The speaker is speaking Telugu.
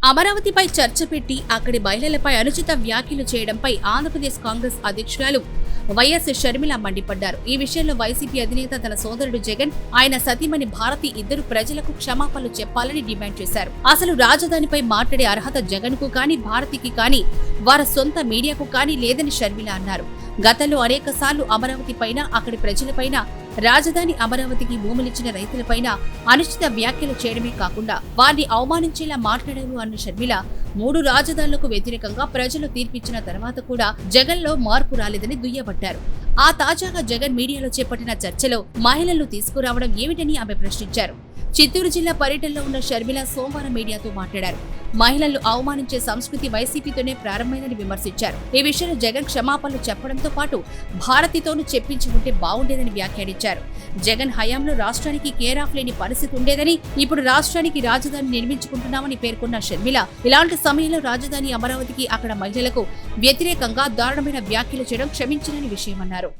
అమరావతిపై చర్చ పెట్టి అక్కడి మహిళలపై అనుచిత వ్యాఖ్యలు చేయడంపై ఆంధ్రప్రదేశ్ కాంగ్రెస్ అధ్యక్షురాలు వైఎస్ షర్మిల మండిపడ్డారు. ఈ విషయంలో వైసీపీ అధినేత తన సోదరుడు జగన్, ఆయన సతీమణి భారతి ఇద్దరు ప్రజలకు క్షమాపణలు చెప్పాలని డిమాండ్ చేశారు. అసలు రాజధానిపై మాట్లాడే అర్హత జగన్ కు కానీ, భారతికి కానీ, వారి సొంత మీడియాకు కానీ లేదని షర్మిల అన్నారు. గతంలో అనేక సార్లు అమరావతి పైన, అక్కడి ప్రజలపైన, రాజధాని అమరావతికి భూములిచ్చిన రైతులపైన అనుచిత వ్యాఖ్యలు చేయడమే కాకుండా వారిని అవమానించేలా మాట్లాడారు అన్న షర్మిల, 3 రాజధానులకు వ్యతిరేకంగా ప్రజలు తీర్పిచ్చిన తర్వాత కూడా జగన్ లో మార్పు రాలేదని దుయ్యబట్టారు. ఆ తాజాగా జగన్ మీడియాలో చేపట్టిన చర్చలో మహిళలను తీసుకురావడం ఏమిటని ఆమె ప్రశ్నించారు. చిత్తూరు జిల్లా పర్యటనలో ఉన్న షర్మిల సోమవారం మీడియాతో మాట్లాడారు. మహిళలను అవమానించే సంస్కృతి వైసీపీతోనే ప్రారంభమైందని విమర్శించారు. ఈ విషయంలో జగన్ క్షమాపణలు చెప్పడంతో పాటు భారతితోనూ చెప్పించి ఉంటే బాగుండేదని వ్యాఖ్యానించారు. జగన్ హయాంలో రాష్ట్రానికి కేర్ ఆఫ్ లేని పరిస్థితి ఉండేదని, ఇప్పుడు రాష్ట్రానికి రాజధాని నిర్మించుకుంటున్నామని పేర్కొన్న షర్మిల, ఇలాంటి సమయంలో రాజధాని అమరావతికి, అక్కడ మహిళలకు వ్యతిరేకంగా దారుణమైన వ్యాఖ్యలు చేయడం క్షమించలేని విషయమన్నారు.